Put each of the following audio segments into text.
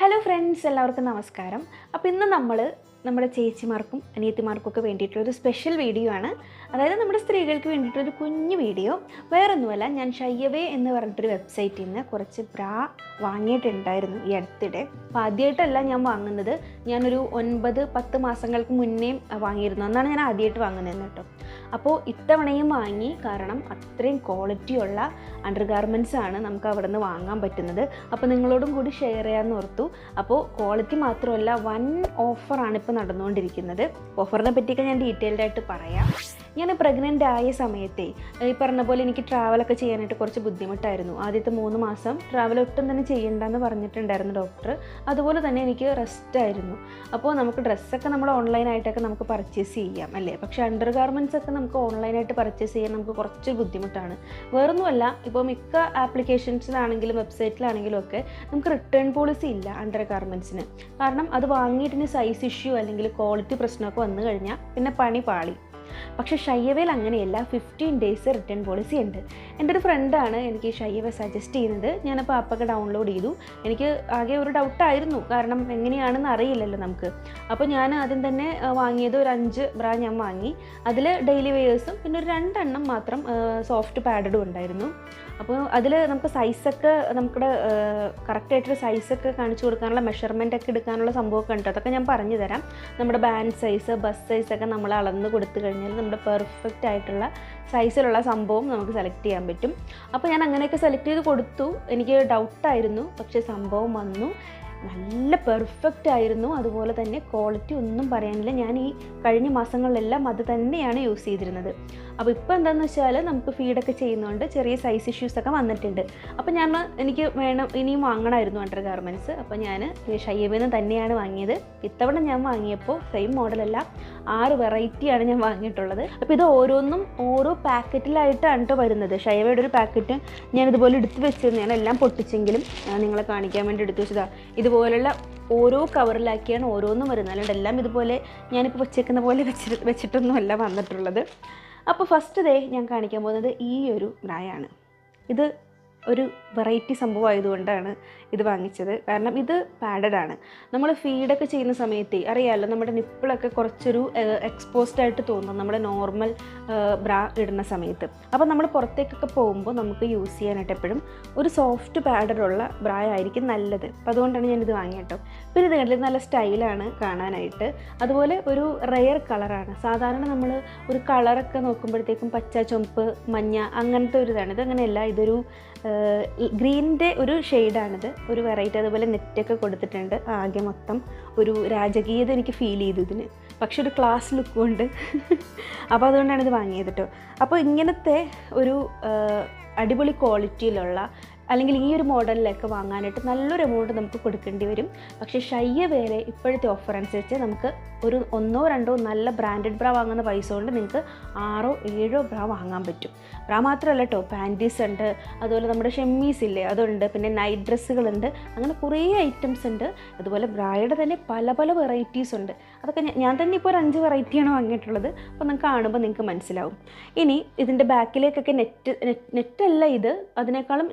Hello friends, എല്ലാവർക്കും നമസ്കാരം. അപ്പോൾ ഇന്ന് നമ്മുടെ ചേച്ചിമാർക്കും അനിയത്തിമാർക്കൊക്കെ വേണ്ടിയിട്ടുള്ളൊരു സ്പെഷ്യൽ വീഡിയോ ആണ്. അതായത് നമ്മുടെ സ്ത്രീകൾക്ക് വേണ്ടിയിട്ടൊരു കുഞ്ഞു വീഡിയോ. വേറൊന്നുമല്ല, ഞാൻ ഷയ്യവേ എന്ന് പറഞ്ഞിട്ടൊരു വെബ്സൈറ്റിൽ നിന്ന് കുറച്ച് ബ്രാ വാങ്ങിയിട്ടുണ്ടായിരുന്നു ഈ അടുത്തിടെ. അപ്പോൾ ആദ്യമായിട്ടല്ല ഞാൻ വാങ്ങുന്നത്, ഞാനൊരു 9-10 മാസങ്ങൾക്ക് മുന്നേ വാങ്ങിയിരുന്നു. അന്നാണ് ഞാൻ ആദ്യമായിട്ട് വാങ്ങുന്നത് കേട്ടോ. അപ്പോൾ ഇത്തവണയും വാങ്ങി, കാരണം അത്രയും ക്വാളിറ്റിയുള്ള അണ്ടർ ഗാർമെൻറ്റ്സ് ആണ് നമുക്ക് അവിടെ നിന്ന് വാങ്ങാൻ പറ്റുന്നത്. അപ്പോൾ നിങ്ങളോടും കൂടി ഷെയർ ചെയ്യാമെന്ന് ഓർത്തു. അപ്പോൾ ക്വാളിറ്റി മാത്രമല്ല, വൻ ഓഫറാണ് ഇപ്പോൾ നടന്നുകൊണ്ടിരിക്കുന്നത്. ഓഫറിനെ പറ്റിയൊക്കെ ഞാൻ ഡീറ്റെയിൽഡ് ആയിട്ട് പറയാം. ഞാൻ പ്രഗ്നൻ്റ് ആയ സമയത്തെ ഈ പറഞ്ഞ പോലെ എനിക്ക് ട്രാവലൊക്കെ ചെയ്യാനായിട്ട് കുറച്ച് ബുദ്ധിമുട്ടായിരുന്നു. ആദ്യത്തെ 3 മാസം ട്രാവൽ ഒട്ടും തന്നെ ചെയ്യണ്ടെന്ന് പറഞ്ഞിട്ടുണ്ടായിരുന്നു ഡോക്ടർ. അതുപോലെ തന്നെ എനിക്ക് റെസ്റ്റ് ആയിരുന്നു. അപ്പോൾ നമുക്ക് ഡ്രസ്സൊക്കെ നമ്മൾ ഓൺലൈനായിട്ടൊക്കെ നമുക്ക് പർച്ചേസ് ചെയ്യാം അല്ലേ, പക്ഷേ അണ്ടർ ഗാർമെൻറ്റ്സ് ഒക്കെ നമുക്ക് ഓൺലൈനായിട്ട് പർച്ചേസ് ചെയ്യാൻ നമുക്ക് കുറച്ച് ബുദ്ധിമുട്ടാണ്. വേറൊന്നുമല്ല, ഇപ്പോൾ മിക്ക ആപ്ലിക്കേഷൻസിലാണെങ്കിലും വെബ്സൈറ്റിലാണെങ്കിലും ഒക്കെ നമുക്ക് റിട്ടേൺ പോളിസി ഇല്ല അണ്ടർ ഗാർമെൻറ്റ്സിന്. കാരണം അത് വാങ്ങിയിട്ടിന് സൈസ് ഇഷ്യൂ അല്ലെങ്കിൽ ക്വാളിറ്റി പ്രശ്നമൊക്കെ വന്നു കഴിഞ്ഞാൽ പിന്നെ പണി പാളി. പക്ഷേ ഷയ്യവേൽ അങ്ങനെയല്ല, 15 ഡേയ്സ് റിട്ടേൺ പോളിസി ഉണ്ട്. എൻ്റെ ഒരു ഫ്രണ്ടാണ് എനിക്ക് ഷയ്യവ സജസ്റ്റ് ചെയ്യുന്നത്. ഞാനപ്പോൾ ആപ്പൊക്കെ ഡൗൺലോഡ് ചെയ്തു. എനിക്ക് ആകെ ഒരു ഡൗട്ടായിരുന്നു, കാരണം എങ്ങനെയാണെന്ന് അറിയില്ലല്ലോ നമുക്ക്. അപ്പോൾ ഞാൻ ആദ്യം തന്നെ വാങ്ങിയത് ഒരു 5 ബ്രാ ഞാൻ വാങ്ങി. അതിൽ ഡെയിലി വെയേഴ്സും പിന്നെ ഒരു 2 എണ്ണം മാത്രം സോഫ്റ്റ് പാഡഡും ഉണ്ടായിരുന്നു. അപ്പോൾ അതിൽ നമുക്ക് സൈസൊക്കെ നമ്മുടെ കറക്റ്റായിട്ടൊരു സൈസൊക്കെ കാണിച്ചു കൊടുക്കാനുള്ള മെഷർമെൻ്റ് ഒക്കെ എടുക്കാനുള്ള സംഭവമൊക്കെ ഉണ്ട്. അതൊക്കെ ഞാൻ പറഞ്ഞു തരാം. നമ്മുടെ ബാൻഡ് സൈസ്, ബസ് സൈസൊക്കെ നമ്മൾ അളന്ന് കൊടുത്തു കഴിഞ്ഞാൽ നമ്മുടെ പെർഫെക്റ്റ് ആയിട്ടുള്ള സൈസിലുള്ള സംഭവം നമുക്ക് സെലക്ട് ചെയ്യാൻ പറ്റും. അപ്പോൾ ഞാൻ അങ്ങനെയൊക്കെ സെലക്ട് ചെയ്ത് കൊടുത്തു. എനിക്ക് ഡൗട്ടായിരുന്നു, പക്ഷേ സംഭവം വന്നു. നല്ല പെർഫെക്റ്റ് ആയിരുന്നു. അതുപോലെ തന്നെ ക്വാളിറ്റി ഒന്നും പറയാനില്ല. ഞാൻ ഈ കഴിഞ്ഞ മാസങ്ങളിലെല്ലാം അത് തന്നെയാണ് യൂസ് ചെയ്തിരുന്നത്. അപ്പോൾ ഇപ്പോൾ എന്താണെന്ന് വെച്ചാൽ നമുക്ക് ഫീഡൊക്കെ ചെയ്യുന്നതുകൊണ്ട് ചെറിയ സൈസ് ഇഷ്യൂസൊക്കെ വന്നിട്ടുണ്ട്. അപ്പോൾ എനിക്ക് ഇനിയും വാങ്ങണമായിരുന്നു അണ്ടർ ഗാർമെൻറ്റ്സ്. അപ്പോൾ ഞാൻ ഷയ്യവേന്ന് തന്നെയാണ് വാങ്ങിയത്. ഇത്തവണ ഞാൻ വാങ്ങിയപ്പോൾ സെയിം മോഡലല്ല, 6 വെറൈറ്റിയാണ് ഞാൻ വാങ്ങിയിട്ടുള്ളത്. അപ്പോൾ ഇത് ഓരോന്നും ഓരോ പാക്കറ്റിലായിട്ടാണ് കേട്ടോ വരുന്നത്. ഷയ്യവയുടെ ഒരു പാക്കറ്റ് ഞാനിതുപോലെ എടുത്ത് വെച്ചിരുന്നു. ഞാൻ എല്ലാം പൊട്ടിച്ചെങ്കിലും നിങ്ങളെ കാണിക്കാൻ വേണ്ടി എടുത്ത് വെച്ചതാണ്. ഇതുപോലുള്ള ഓരോ കവറിലാക്കിയാണ് ഓരോന്നും വരുന്നത്. അല്ലാണ്ട് എല്ലാം ഇതുപോലെ ഞാനിപ്പോൾ വെച്ചേക്കുന്ന പോലെ വെച്ചിട്ടൊന്നുമല്ല വന്നിട്ടുള്ളത്. അപ്പോൾ ഫസ്റ്റ് ഞാൻ കാണിക്കാൻ പോകുന്നത് ഈ ഒരു ബ്രായാണ്. ഇത് ഒരു വെറൈറ്റി സംഭവമായതുകൊണ്ടാണ് ഇത് വാങ്ങിച്ചത്. കാരണം ഇത് പാഡഡാണ്. നമ്മൾ ഫീഡൊക്കെ ചെയ്യുന്ന സമയത്ത് അറിയാമല്ലോ, നമ്മുടെ നിപ്പിളൊക്കെ കുറച്ചൊരു എക്സ്പോസ്ഡ് ആയിട്ട് തോന്നും നമ്മുടെ നോർമൽ ബ്രാ ഇടുന്ന സമയത്ത്. അപ്പോൾ നമ്മൾ പുറത്തേക്കൊക്കെ പോകുമ്പോൾ നമുക്ക് യൂസ് ചെയ്യാനായിട്ട് എപ്പോഴും ഒരു സോഫ്റ്റ് പാഡഡുള്ള ബ്രാ ആയിരിക്കും നല്ലത്. അപ്പോൾ അതുകൊണ്ടാണ് ഞാനിത് വാങ്ങിയിട്ടോ. പിന്നെ ഇത് കണ്ടില്ല, നല്ല സ്റ്റൈലാണ് കാണാനായിട്ട്. അതുപോലെ ഒരു റെയർ കളറാണ്. സാധാരണ നമ്മൾ ഒരു കളറൊക്കെ നോക്കുമ്പോഴത്തേക്കും പച്ച, ചുവപ്പ്, മഞ്ഞ അങ്ങനത്തെ ഒരു ഇതാണ്. ഇതങ്ങനെയല്ല, ഇതൊരു ഗ്രീനിൻ്റെ ഒരു ഷെയ്ഡാണിത്. ഒരു വെറൈറ്റി. അതുപോലെ നെറ്റൊക്കെ കൊടുത്തിട്ടുണ്ട്. ആകെ മൊത്തം ഒരു രാജകീയത എനിക്ക് ഫീൽ ചെയ്തു ഇതിന്. പക്ഷെ ഒരു ക്ലാസ് ലുക്കും ഉണ്ട്. അപ്പോൾ അതുകൊണ്ടാണ് ഇത് വാങ്ങിയത് കേട്ടോ. അപ്പോൾ ഇങ്ങനത്തെ ഒരു അടിപൊളി ക്വാളിറ്റിയിലുള്ള അല്ലെങ്കിൽ ഈ ഒരു മോഡലിലൊക്കെ വാങ്ങാനായിട്ട് നല്ലൊരു എമൗണ്ട് നമുക്ക് കൊടുക്കേണ്ടി വരും. പക്ഷേ ഷയ്യവേലെ ഇപ്പോഴത്തെ ഓഫർ അനുസരിച്ച് നമുക്ക് ഒരു 1-2 നല്ല ബ്രാൻഡഡ് ബ്രാ വാങ്ങുന്ന പൈസ കൊണ്ട് നിങ്ങൾക്ക് 6-7 ബ്രാ വാങ്ങാൻ പറ്റും. ബ്രാ മാത്രമല്ല കേട്ടോ, പാൻറ്റീസ് ഉണ്ട്, അതുപോലെ നമ്മുടെ ഷെമ്മീസ് ഇല്ലേ അതുണ്ട്, പിന്നെ നൈറ്റ് ഡ്രസ്സുകളുണ്ട്, അങ്ങനെ കുറേ ഐറ്റംസ് ഉണ്ട്. അതുപോലെ ബ്രായുടെ തന്നെ പല പല വെറൈറ്റീസ് ഉണ്ട്. അതൊക്കെ ഞാൻ തന്നെ ഇപ്പോൾ ഒരു 5 വെറൈറ്റിയാണ് വാങ്ങിയിട്ടുള്ളത്. അപ്പോൾ നിങ്ങൾക്ക് കാണുമ്പോൾ നിങ്ങൾക്ക് മനസ്സിലാവും. ഇനി ഇതിൻ്റെ ബാക്കിലേക്കൊക്കെ നെറ്റല്ല ഇത്,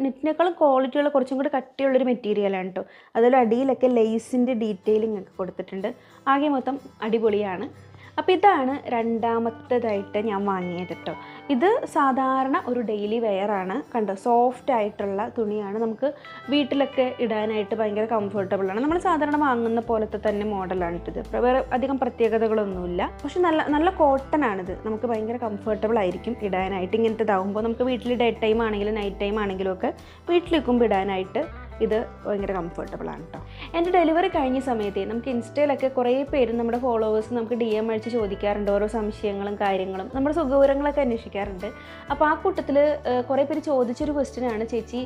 നെറ്റിനേക്കാളും ക്വാളിറ്റിയുള്ള കുറച്ചും കൂടി കട്ടിയുള്ളൊരു മെറ്റീരിയലാണ് കേട്ടോ. അതുപോലെ അടിയിലൊക്കെ ലേസിൻ്റെ ഡീറ്റെയിലിംഗ് ഒക്കെ കൊടുത്തിട്ടുണ്ട്. ആകെ മൊത്തം അടിപൊളിയാണ്. അപ്പോൾ ഇതാണ് രണ്ടാമത്തേതായിട്ട് ഞാൻ വാങ്ങിയത് കേട്ടോ. ഇത് സാധാരണ ഒരു ഡെയിലി വെയറാണ്. കണ്ടോ, സോഫ്റ്റ് ആയിട്ടുള്ള തുണിയാണ്. നമുക്ക് വീട്ടിലൊക്കെ ഇടാനായിട്ട് ഭയങ്കര കംഫർട്ടബിളാണ്. നമ്മൾ സാധാരണ വാങ്ങുന്ന പോലത്തെ തന്നെ മോഡലാണ് ഇത്. വേറെ അധികം പ്രത്യേകതകളൊന്നുമില്ല. പക്ഷെ നല്ല കോട്ടൺ ആണിത്. നമുക്ക് ഭയങ്കര കംഫർട്ടബിൾ ആയിരിക്കും ഇടാനായിട്ട്. ഇങ്ങനത്തെ ഇതാവുമ്പോൾ നമുക്ക് വീട്ടിൽ ഡേ ടൈം ആണെങ്കിലും നൈറ്റ് ടൈം ആണെങ്കിലും ഒക്കെ വീട്ടിൽ നിൽക്കുമ്പോൾ ഇടാനായിട്ട് ഇത് ഭയങ്കര കംഫർട്ടബിളാണ് കേട്ടോ. എൻ്റെ ഡെലിവറി കഴിഞ്ഞ സമയത്ത് നമുക്ക് ഇൻസ്റ്റയിലൊക്കെ കുറേ പേര് നമ്മുടെ ഫോളോവേഴ്സ് നമുക്ക് DM അടിച്ച് ചോദിക്കാറുണ്ട് ഓരോ സംശയങ്ങളും കാര്യങ്ങളും, നമ്മുടെ സുഖവിവരങ്ങളൊക്കെ അന്വേഷിക്കാറുണ്ട്. അപ്പോൾ ആ കൂട്ടത്തിൽ കുറേ പേര് ചോദിച്ചൊരു ക്വസ്റ്റ്യനാണ്, ചേച്ചി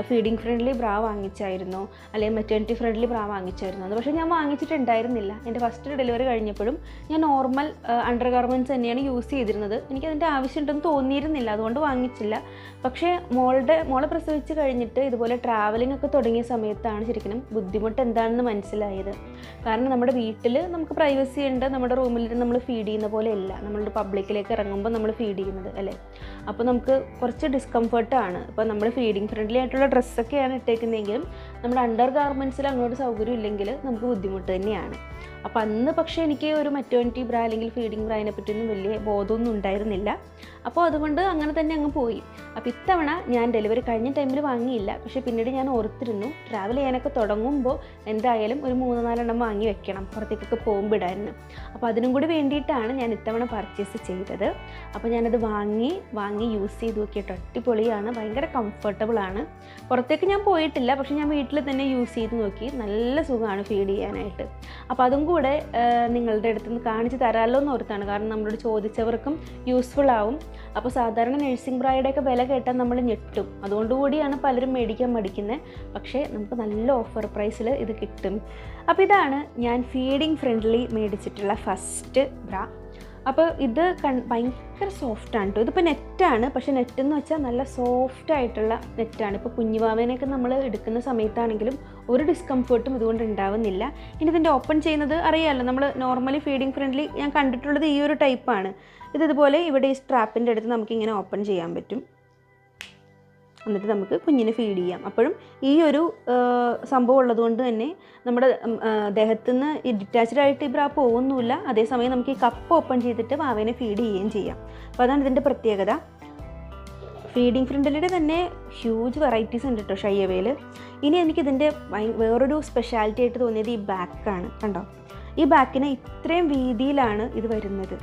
ഫീഡിങ് ഫ്രണ്ട്ലി ബ്രാ വാങ്ങിച്ചായിരുന്നു അല്ലെങ്കിൽ മെറ്റേണിറ്റി ഫ്രണ്ട്ലി ബ്രാ വാങ്ങിച്ചായിരുന്നു അത്. പക്ഷേ ഞാൻ വാങ്ങിച്ചിട്ടുണ്ടായിരുന്നില്ല. എൻ്റെ ഫസ്റ്റ് ഡെലിവറി കഴിഞ്ഞപ്പോഴും ഞാൻ നോർമൽ അണ്ടർ ഗാർമെൻറ്റ്സ് തന്നെയാണ് യൂസ് ചെയ്തിരുന്നത്. എനിക്കതിൻ്റെ ആവശ്യമുണ്ടെന്ന് തോന്നിയിരുന്നില്ല, അതുകൊണ്ട് വാങ്ങിച്ചില്ല. പക്ഷേ മോളെ പ്രസവിച്ച് കഴിഞ്ഞിട്ട് ഇതുപോലെ ട്രാവലിംഗ് ഒക്കെ തുടങ്ങിയ സമയത്താണ് ശരിക്കും ബുദ്ധിമുട്ട് എന്താണെന്ന് മനസ്സിലായത്. കാരണം നമ്മുടെ വീട്ടിൽ നമുക്ക് പ്രൈവസി ഉണ്ട്, നമ്മുടെ റൂമിൽ നമ്മൾ ഫീഡ് ചെയ്യുന്ന പോലെ അല്ല നമ്മളുടെ പബ്ലിക്കിലേക്ക് ഇറങ്ങുമ്പോൾ നമ്മൾ ഫീഡ് ചെയ്യുന്നത് അല്ലേ. അപ്പോൾ നമുക്ക് കുറച്ച് ഡിസ്കംഫർട്ടാണ്. ഇപ്പോൾ നമ്മൾ ഫീഡിങ് ഫ്രണ്ട്ലി ആയിട്ടുള്ള ഡ്രസ്സൊക്കെയാണ് ഇട്ടേക്കുന്നതെങ്കിലും നമ്മുടെ അണ്ടർ ഗാർമെൻറ്റ്സിൽ അങ്ങോട്ട് സൗകര്യം ഇല്ലെങ്കിൽ നമുക്ക് ബുദ്ധിമുട്ട് തന്നെയാണ്. അപ്പോൾ അന്ന് പക്ഷേ എനിക്ക് ഒരു മെറ്റേണിറ്റി ബ്രാ അല്ലെങ്കിൽ ഫീഡിങ് ബ്രായിനെ പറ്റിയൊന്നും വലിയ ബോധമൊന്നും ഉണ്ടായിരുന്നില്ല. അപ്പോൾ അതുകൊണ്ട് അങ്ങനെ തന്നെ അങ്ങ് പോയി. അപ്പോൾ ഇത്തവണ ഞാൻ ഡെലിവറി കഴിഞ്ഞ ടൈമിൽ വാങ്ങിയില്ല. പക്ഷേ പിന്നീട് ഞാൻ ഓർത്തിരുന്നു ട്രാവൽ ചെയ്യാനൊക്കെ തുടങ്ങുമ്പോൾ എന്തായാലും ഒരു 3-4 എണ്ണം വാങ്ങി വെക്കണം, പുറത്തേക്കൊക്കെ പോകുമ്പോൾ ഇടായിരുന്നു. അപ്പോൾ അതിനും കൂടി വേണ്ടിയിട്ടാണ് ഞാൻ ഇത്തവണ പർച്ചേസ് ചെയ്തത്. അപ്പോൾ ഞാനത് വാങ്ങി യൂസ് ചെയ്ത് നോക്കിയിട്ട് അടിപൊളിയാണ്, ഭയങ്കര കംഫർട്ടബിളാണ്. പുറത്തേക്ക് ഞാൻ പോയിട്ടില്ല, പക്ഷേ ഞാൻ വീട്ടിൽ തന്നെ യൂസ് ചെയ്ത് നോക്കി. നല്ല സുഖമാണ് ഫീഡ് ചെയ്യാനായിട്ട്. അപ്പോൾ അതും കൂടെ നിങ്ങളുടെ അടുത്ത് നിന്ന് കാണിച്ച് തരാമല്ലോ എന്ന് ഓർത്താണ്. കാരണം നമ്മളോട് ചോദിച്ചവർക്കും യൂസ്ഫുൾ ആവും. അപ്പോൾ സാധാരണ നഴ്സിംഗ് ബ്രായുടെയൊക്കെ വില കേട്ടാൽ നമ്മൾ ഞെട്ടും. അതുകൊണ്ടുകൂടിയാണ് പലരും മേടിക്കാൻ മടിക്കുന്നത്. പക്ഷേ നമുക്ക് നല്ല ഓഫർ പ്രൈസിൽ ഇത് കിട്ടും. അപ്പോൾ ഇതാണ് ഞാൻ ഫീഡിങ് ഫ്രണ്ട്ലി മേടിച്ചിട്ടുള്ള ഫസ്റ്റ് ബ്രാ. അപ്പോൾ ഇത് ഭയങ്കര സോഫ്റ്റാണ് കേട്ടോ. ഇതിപ്പോൾ നെറ്റാണ്, പക്ഷേ നെറ്റെന്ന് വെച്ചാൽ നല്ല സോഫ്റ്റായിട്ടുള്ള നെറ്റാണ്. ഇപ്പോൾ കുഞ്ഞുവാവേനെയൊക്കെ നമ്മൾ എടുക്കുന്ന സമയത്താണെങ്കിലും ഒരു ഡിസ്കംഫേർട്ടും ഇതുകൊണ്ട് ഉണ്ടാവുന്നില്ല. ഇനി ഇതിൻ്റെ ഓപ്പൺ ചെയ്യുന്നത് അറിയാമല്ലോ, നമ്മൾ നോർമലി ഫീഡിങ് ഫ്രണ്ട്ലി ഞാൻ കണ്ടിട്ടുള്ളത് ഈ ഒരു ടൈപ്പാണ്. ഇതുപോലെ ഇവിടെ ഈ സ്ട്രാപ്പിൻ്റെ അടുത്ത് നമുക്കിങ്ങനെ ഓപ്പൺ ചെയ്യാൻ പറ്റും. എന്നിട്ട് നമുക്ക് കുഞ്ഞിനെ ഫീഡ് ചെയ്യാം. അപ്പോഴും ഈ ഒരു സംഭവം ഉള്ളതുകൊണ്ട് തന്നെ നമ്മുടെ ദേഹത്തു നിന്ന് ഈ ഡിറ്റാച്ച്ഡ് ആയിട്ട് ഈ ബ്രാ പോകുന്നില്ല. അതേസമയം നമുക്ക് ഈ കപ്പ് ഓപ്പൺ ചെയ്തിട്ട് വാവേനെ ഫീഡ് ചെയ്യുകയും ചെയ്യാം. അപ്പോൾ അതാണ് ഇതിൻ്റെ പ്രത്യേകത. ഫീഡിങ് ഫ്രണ്ട്ലിയുടെ തന്നെ ഹ്യൂജ് വെറൈറ്റീസ് ഉണ്ട് കേട്ടോ ഷൈയവേൽ. ഇനി എനിക്കിതിൻ്റെ വേറൊരു സ്പെഷ്യാലിറ്റി ആയിട്ട് തോന്നിയത് ഈ ബാക്കാണ്. കണ്ടോ, ഈ ബാക്കിന് ഇത്രയും വീതിയിലാണ് ഇത് വരുന്നത്.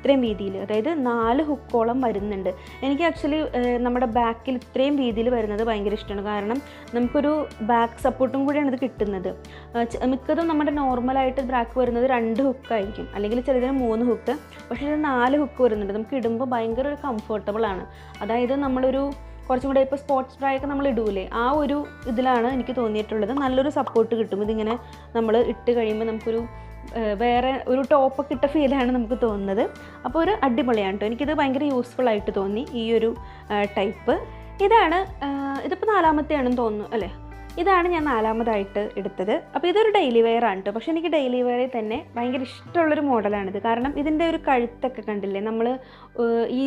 ഇത്രയും വീതിയിൽ, അതായത് 4 ഹുക്കോളം വരുന്നുണ്ട്. എനിക്ക് ആക്ച്വലി നമ്മുടെ ബാക്കിൽ ഇത്രയും വീതിയിൽ വരുന്നത് ഭയങ്കര ഇഷ്ടമാണ്. കാരണം നമുക്കൊരു ബാക്ക് സപ്പോർട്ടും കൂടിയാണ് ഇത് കിട്ടുന്നത്. മിക്കതും നമ്മുടെ നോർമലായിട്ട് ബാക്ക് വരുന്നത് 2 ഹുക്കായിരിക്കും, അല്ലെങ്കിൽ ചിലതിന് 3 ഹുക്ക്. പക്ഷേ ഇത് 4 ഹുക്ക് വരുന്നുണ്ട്. നമുക്ക് ഇടുമ്പോൾ ഭയങ്കര ഒരു കംഫർട്ടബിളാണ്. അതായത് നമ്മളൊരു കുറച്ചും കൂടെ ഇപ്പോൾ സ്പോർട്സ് ബ്രായൊക്കെ നമ്മൾ ഇടൂലേ, ആ ഒരു ഇതിലാണ് എനിക്ക് തോന്നിയിട്ടുള്ളത്. നല്ലൊരു സപ്പോർട്ട് കിട്ടും ഇതിങ്ങനെ നമ്മൾ ഇട്ട് കഴിയുമ്പോൾ. നമുക്കൊരു വേറെ ഒരു ടോപ്പൊക്കെ ഇട്ട ഫീലാണ് നമുക്ക് തോന്നുന്നത്. അപ്പോൾ ഒരു അടിപൊളിയാണ് കേട്ടോ. എനിക്കിത് ഭയങ്കര യൂസ്ഫുൾ ആയിട്ട് തോന്നി ഈ ഒരു ടൈപ്പ്. ഇതിപ്പോൾ 4ാമത്തെയാണെന്ന് തോന്നുന്നു അല്ലേ. ഇതാണ് ഞാൻ 4ാമതായിട്ട് എടുത്തത്. അപ്പോൾ ഇതൊരു ഡെയിലി വെയർ ആണ് കേട്ടോ. പക്ഷേ എനിക്ക് ഡെയിലി വെയറിൽ തന്നെ ഭയങ്കര ഇഷ്ടമുള്ളൊരു മോഡലാണിത്. കാരണം ഇതിൻ്റെ ഒരു കഴുത്തൊക്കെ കണ്ടില്ലേ, നമ്മൾ ഈ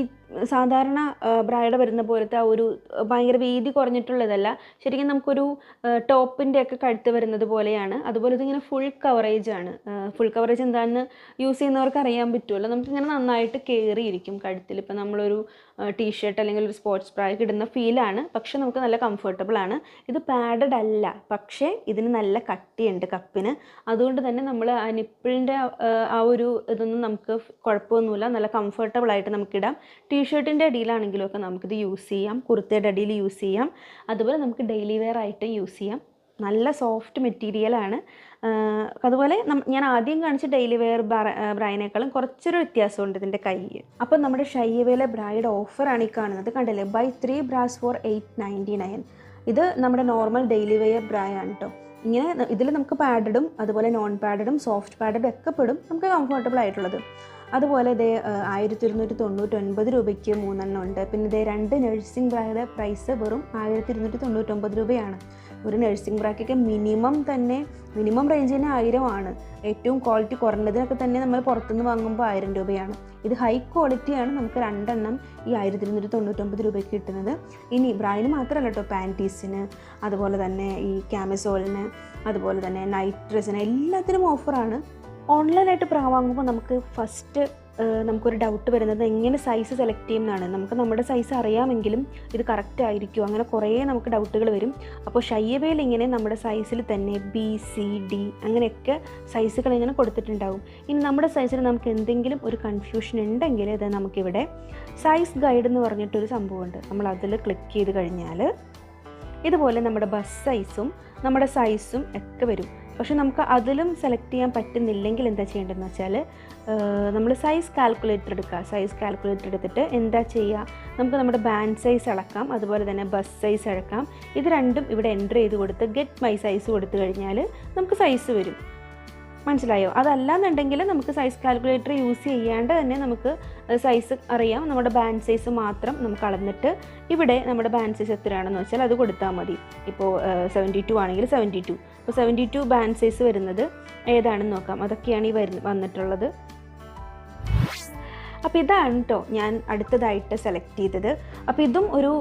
സാധാരണ ബ്രായുടെ വരുന്ന പോലത്തെ ആ ഒരു ഭയങ്കര വീതി കുറഞ്ഞിട്ടുള്ളതല്ല. ശരിക്കും നമുക്കൊരു ടോപ്പിൻ്റെ ഒക്കെ കഴുത്ത് വരുന്നത് പോലെയാണ്. അതുപോലെ ഇതിങ്ങനെ ഫുൾ കവറേജ് ആണ്. ഫുൾ കവറേജ് എന്താണെന്ന് യൂസ് ചെയ്യുന്നവർക്ക് അറിയാൻ പറ്റുമല്ലോ. നമുക്കിങ്ങനെ നന്നായിട്ട് കയറിയിരിക്കും കഴുത്തിൽ. ഇപ്പോൾ നമ്മളൊരു ടീഷർട്ട് അല്ലെങ്കിൽ ഒരു സ്പോർട്സ് ബ്രാ ഇടുന്ന ഫീലാണ്. പക്ഷേ നമുക്ക് നല്ല കംഫർട്ടബിൾ ആണ്. ഇത് പാഡഡ് അല്ല, പക്ഷേ ഇതിന് നല്ല കട്ടിയുണ്ട് കപ്പിന്. അതുകൊണ്ട് തന്നെ നമ്മൾ ആ നിപ്പിളിൻ്റെ ആ ഒരു ഇതൊന്നും നമുക്ക് കുഴപ്പമൊന്നുമില്ല. നല്ല കംഫർട്ടബിളായിട്ട് നമുക്കിടാം. ടീഷർട്ടിൻ്റെ അടിയിലാണെങ്കിലും ഒക്കെ നമുക്കിത് യൂസ് ചെയ്യാം, കുർത്തയുടെ അടിയിൽ യൂസ് ചെയ്യാം. അതുപോലെ നമുക്ക് ഡെയിലി വെയർ ആയിട്ട് യൂസ് ചെയ്യാം. നല്ല സോഫ്റ്റ് മെറ്റീരിയലാണ്. അതുപോലെ ഞാൻ ആദ്യം കാണിച്ച ഡെയിലി വെയർ ബ്രായിനേക്കാളും കുറച്ചൊരു വ്യത്യാസമുണ്ട് ഇതിൻ്റെ കൈ. അപ്പം നമ്മുടെ ഷൈയവേലെ ബ്രായുടെ ഓഫറാണ് ഈ കാണുന്നത്. കണ്ടില്ലേ, ബൈ 3 ബ്രാസ് ഫോർ 899. ഇത് നമ്മുടെ നോർമൽ ഡെയിലി വെയർ ബ്രായാണ് കേട്ടോ. ഇങ്ങനെ ഇതിൽ നമുക്ക് പാഡഡും അതുപോലെ നോൺ പാഡഡും സോഫ്റ്റ് പാഡഡും ഒക്കെ പെടും, നമുക്ക് കംഫർട്ടബിൾ ആയിട്ടുള്ളത്. അതുപോലെ ഇതേ 1299 രൂപയ്ക്ക് 3 എണ്ണം ഉണ്ട്. പിന്നെ ഇതേ 2 നഴ്സിംഗ് ബ്രായുടെ പ്രൈസ് വെറും 1299 രൂപയാണ്. ഒരു നഴ്സിംഗ് ബ്രാക്കൊക്കെ മിനിമം റേഞ്ച് തന്നെ 1000 ആണ്. ഏറ്റവും ക്വാളിറ്റി കുറഞ്ഞതിനൊക്കെ തന്നെ നമ്മൾ പുറത്തുനിന്ന് വാങ്ങുമ്പോൾ 1000 രൂപയാണ്. ഇത് ഹൈ ക്വാളിറ്റിയാണ്. നമുക്ക് 2 എണ്ണം ഈ 1299 രൂപയ്ക്ക് കിട്ടുന്നത്. ഇനി ബ്രായിന് മാത്രമല്ല കേട്ടോ, പാൻറ്റീസിന്, അതുപോലെ തന്നെ ഈ ക്യാമസോളിന്, അതുപോലെ തന്നെ നൈറ്റ് ഡ്രസ്സിന് എല്ലാത്തിനും ഓഫറാണ്. ഓൺലൈനായിട്ട് ബ്രാ വാങ്ങുമ്പോൾ നമുക്ക് ഫസ്റ്റ് നമുക്കൊരു ഡൗട്ട് വരുന്നത് എങ്ങനെ സൈസ് സെലക്ട് ചെയ്യുന്നതാണ്. നമുക്ക് നമ്മുടെ സൈസ് അറിയാമെങ്കിലും ഇത് കറക്റ്റ് ആയിരിക്കുമോ, അങ്ങനെ കുറേ നമുക്ക് ഡൗട്ടുകൾ വരും. അപ്പോൾ ഷൈയവേൽ ഇങ്ങനെ നമ്മുടെ സൈസിൽ തന്നെ BCD അങ്ങനെയൊക്കെ സൈസുകൾ ഇങ്ങനെ കൊടുത്തിട്ടുണ്ടാവും. ഇനി നമ്മുടെ സൈസിൽ നമുക്ക് എന്തെങ്കിലും ഒരു കൺഫ്യൂഷൻ ഉണ്ടെങ്കിൽ ഇത് നമുക്കിവിടെ സൈസ് ഗൈഡ് എന്ന് പറഞ്ഞിട്ടൊരു സംഭവമുണ്ട്. നമ്മൾ അതിൽ ക്ലിക്ക് ചെയ്ത് കഴിഞ്ഞാൽ ഇതുപോലെ നമ്മുടെ ബസ് സൈസും നമ്മുടെ സൈസും ഒക്കെ വരും. പക്ഷെ നമുക്ക് അതിലും സെലക്ട് ചെയ്യാൻ പറ്റുന്നില്ലെങ്കിൽ എന്താ ചെയ്യേണ്ടതെന്ന് വെച്ചാൽ നമ്മൾ സൈസ് കാൽക്കുലേറ്റർ എടുക്കുക. സൈസ് കാൽക്കുലേറ്റർ എടുത്തിട്ട് എന്താ ചെയ്യുക, നമുക്ക് നമ്മുടെ ബാൻഡ് സൈസ് അളക്കാം, അതുപോലെ തന്നെ ബസ് സൈസ് അളക്കാം. ഇത് രണ്ടും ഇവിടെ എൻ്റർ ചെയ്ത് കൊടുത്ത് ഗെറ്റ് മൈ സൈസ് കൊടുത്തു കഴിഞ്ഞാൽ നമുക്ക് സൈസ് വരും. മനസ്സിലായോ? അതല്ലാന്നുണ്ടെങ്കിൽ നമുക്ക് സൈസ് കാൽക്കുലേറ്റർ യൂസ് ചെയ്യാണ്ട് തന്നെ നമുക്ക് സൈസ് അറിയാം. നമ്മുടെ ബാൻഡ് സൈസ് മാത്രം നമുക്ക് അളന്നിട്ട് ഇവിടെ നമ്മുടെ ബാൻഡ് സൈസ് എത്രയാണെന്ന് വെച്ചാൽ അത് കൊടുത്താൽ മതി. ഇപ്പോൾ 72 ആണെങ്കിൽ 72. അപ്പോൾ 72 ബാൻഡ് സൈസ് വരുന്നത് ഏതാണെന്ന് നോക്കാം. അതൊക്കെയാണ് ഈ വന്നിട്ടുള്ളത്. അപ്പോൾ ഇതാണ് കേട്ടോ ഞാൻ അടുത്തതായിട്ട് സെലക്ട് ചെയ്തത്. അപ്പോൾ ഇതും ഒരു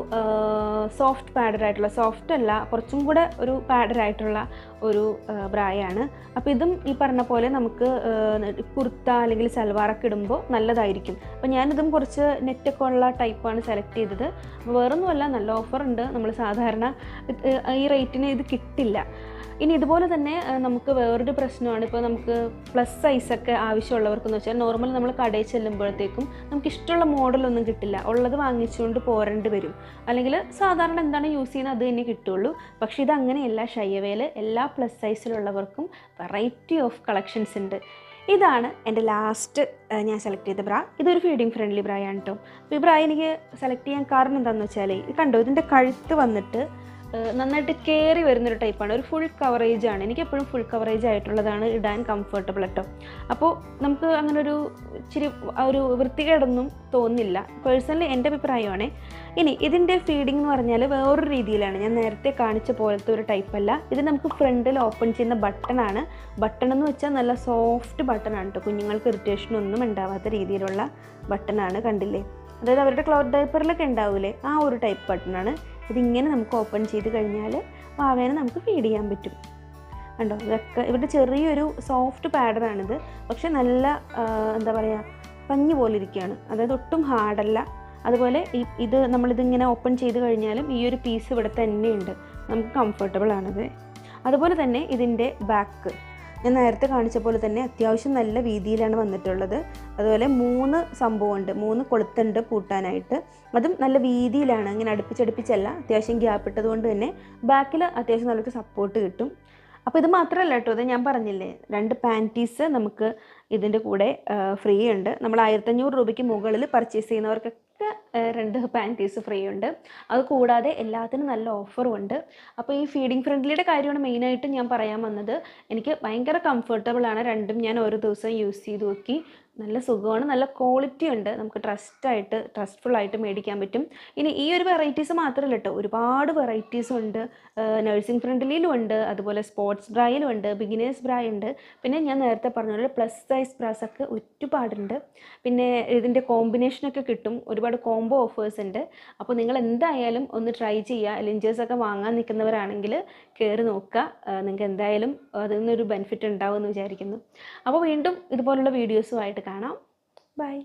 സോഫ്റ്റ് പാഡഡായിട്ടുള്ള, സോഫ്റ്റ് അല്ല കുറച്ചും കൂടെ ഒരു പാഡഡായിട്ടുള്ള ഒരു ബ്രായാണ്. അപ്പോൾ ഇതും ഈ പറഞ്ഞ പോലെ നമുക്ക് കുർത്ത അല്ലെങ്കിൽ സൽവാറൊക്കെ ഇടുമ്പോൾ നല്ലതായിരിക്കും. അപ്പോൾ ഞാനിതും കുറച്ച് നെറ്റൊക്കെ ഉള്ള ടൈപ്പാണ് സെലക്ട് ചെയ്തത്. വേറൊന്നുമല്ല, നല്ല ഓഫറുണ്ട്. നമ്മൾ സാധാരണ ഈ റേറ്റിന് ഇത് കിട്ടില്ല. ഇനി ഇതുപോലെ തന്നെ നമുക്ക് വേറൊരു പ്രശ്നമാണ്, ഇപ്പോൾ നമുക്ക് പ്ലസ് സൈസൊക്കെ ആവശ്യമുള്ളവർക്കെന്ന് വെച്ചാൽ നോർമൽ നമ്മൾ കടയിൽ ചെല്ലുമ്പോഴത്തേക്കും നമുക്ക് ഇഷ്ടമുള്ള മോഡലൊന്നും കിട്ടില്ല, ഉള്ളത് വാങ്ങിച്ചുകൊണ്ട് പോരേണ്ടി വരും. അല്ലെങ്കിൽ സാധാരണ എന്താണ് യൂസ് ചെയ്യുന്നത് അത് തന്നെ കിട്ടുള്ളൂ. പക്ഷേ ഇതങ്ങനെയല്ല, ഷയ്യവേൽ എല്ലാ പ്ലസ് സൈസിലുള്ളവർക്കും വെറൈറ്റി ഓഫ് കളക്ഷൻസ് ഉണ്ട്. ഇതാണ് എൻ്റെ ലാസ്റ്റ് ഞാൻ സെലക്ട് ചെയ്ത ബ്രാ. ഇതൊരു ഫീഡിങ് ഫ്രണ്ട്ലി ബ്രായാണ് കേട്ടോ. അപ്പോൾ ഈ ബ്രാ എനിക്ക് സെലക്ട് ചെയ്യാൻ കാരണം എന്താണെന്ന് വെച്ചാൽ, കണ്ടോ ഇതിൻ്റെ കഴുത്ത് വന്നിട്ട് നന്നായിട്ട് കയറി വരുന്നൊരു ടൈപ്പാണ്, ഒരു ഫുൾ കവറേജ് ആണ്. എനിക്കെപ്പോഴും ഫുൾ കവറേജ് ആയിട്ടുള്ളതാണ് ഇടാൻ കംഫർട്ടബിൾ കേട്ടോ. അപ്പോൾ നമുക്ക് അങ്ങനെ ഒരു ഇച്ചിരി ഒരു വൃത്തികേടൊന്നും തോന്നില്ല, പേഴ്സണലി എൻ്റെ അഭിപ്രായമാണ്. ഇനി ഇതിൻ്റെ ഫീഡിംഗ് എന്ന് പറഞ്ഞാൽ വേറൊരു രീതിയിലാണ്, ഞാൻ നേരത്തെ കാണിച്ച പോലത്തെ ഒരു ടൈപ്പല്ല. ഇത് നമുക്ക് ഫ്രണ്ടിൽ ഓപ്പൺ ചെയ്യുന്ന ബട്ടണാണ്. ബട്ടൺ എന്ന് വെച്ചാൽ നല്ല സോഫ്റ്റ് ബട്ടണാണ് കേട്ടോ, കുഞ്ഞുങ്ങൾക്ക് ഇറിറ്റേഷനൊന്നും ഉണ്ടാവാത്ത രീതിയിലുള്ള ബട്ടണാണ്. കണ്ടില്ലേ, അതായത് അവരുടെ ക്ലോത്ത് ഡയപ്പറിലൊക്കെ ഉണ്ടാവില്ലേ ആ ഒരു ടൈപ്പ് ബട്ടണാണ്. ഇതിങ്ങനെ നമുക്ക് ഓപ്പൺ ചെയ്ത് കഴിഞ്ഞാൽ വാവേനെ നമുക്ക് ഫീഡ് ചെയ്യാൻ പറ്റും. കണ്ടോ, ഇതൊക്കെ ഇവിടെ ചെറിയൊരു സോഫ്റ്റ് പാഡറാണിത്, പക്ഷെ നല്ല എന്താ പറയുക, പഞ്ഞി പോലെ ഇരിക്കുകയാണ്, അതായത് ഒട്ടും ഹാർഡല്ല. അതുപോലെ ഇത് നമ്മളിതിങ്ങനെ ഓപ്പൺ ചെയ്ത് കഴിഞ്ഞാലും ഈ ഒരു പീസ് ഇവിടെ തന്നെയുണ്ട്, നമുക്ക് കംഫർട്ടബിൾ ആണത്. അതുപോലെ തന്നെ ഇതിൻ്റെ ബാക്ക് ഞാൻ നേരത്തെ കാണിച്ച പോലെ തന്നെ അത്യാവശ്യം നല്ല വീതിയിലാണ് വന്നിട്ടുള്ളത്. അതുപോലെ 3 സംഭവമുണ്ട്, 3 കൊളുത്തുണ്ട് പൂട്ടാനായിട്ട്. അതും നല്ല വീതിയിലാണ്, ഇങ്ങനെ അടുപ്പിച്ചല്ല, അത്യാവശ്യം ഗ്യാപ്പ് ഇട്ടതുകൊണ്ട് തന്നെ ബാക്കിൽ അത്യാവശ്യം നല്ലൊരു സപ്പോർട്ട് കിട്ടും. അപ്പോൾ ഇത് മാത്രമല്ല കേട്ടോ, അത് ഞാൻ പറഞ്ഞില്ലേ 2 പാൻറ്റീസ് നമുക്ക് ഇതിൻ്റെ കൂടെ ഫ്രീ ഉണ്ട്. നമ്മൾ 1500 രൂപയ്ക്ക് മുകളിൽ പർച്ചേസ് ചെയ്യുന്നവർക്കൊക്കെ 2 പാൻറ്റീസ് ഫ്രീ ഉണ്ട്. അത് കൂടാതെ എല്ലാത്തിനും നല്ല ഓഫറും ഉണ്ട്. അപ്പോൾ ഈ ഫീഡിങ് ഫ്രണ്ട്ലിയുടെ കാര്യമാണ് മെയിനായിട്ട് ഞാൻ പറയാൻ വന്നത്. എനിക്ക് ഭയങ്കര കംഫർട്ടബിളാണ്, രണ്ടും ഞാൻ ഓരോ ദിവസം യൂസ് ചെയ്ത് നോക്കി. നല്ല സുഖമാണ്, നല്ല ക്വാളിറ്റി ഉണ്ട്, നമുക്ക് ട്രസ്റ്റ്ഫുള്ളായിട്ട് മേടിക്കാൻ പറ്റും. ഇനി ഈ ഒരു വെറൈറ്റീസ് മാത്രമല്ല കേട്ടോ, ഒരുപാട് വെറൈറ്റീസും ഉണ്ട്. നഴ്സിംഗ് ഫ്രണ്ട്ലിയിലും ഉണ്ട്, അതുപോലെ സ്പോർട്സ് ബ്രായിലും ഉണ്ട്, ബിഗിനേഴ്സ് ബ്രായ ഉണ്ട്. പിന്നെ ഞാൻ നേരത്തെ പറഞ്ഞ പോലെ പ്ലസ് സൈസ് ബ്രാസൊക്കെ ഒരുപാടുണ്ട്. പിന്നെ ഇതിൻ്റെ കോമ്പിനേഷനൊക്കെ കിട്ടും, ഒരുപാട് കോംബോ ഓഫേഴ്സ് ഉണ്ട്. അപ്പോൾ നിങ്ങൾ എന്തായാലും ഒന്ന് ട്രൈ ചെയ്യുക. ലെഞ്ചേഴ്സൊക്കെ വാങ്ങാൻ നിൽക്കുന്നവരാണെങ്കിൽ കയറി നോക്കുക, നിങ്ങൾക്ക് എന്തായാലും അതിൽ നിന്നൊരു ബെനിഫിറ്റ് ഉണ്ടാവും എന്ന് വിചാരിക്കുന്നു. അപ്പോൾ വീണ്ടും ഇതുപോലുള്ള വീഡിയോസുമായിട്ട് കാണാം. ബൈ.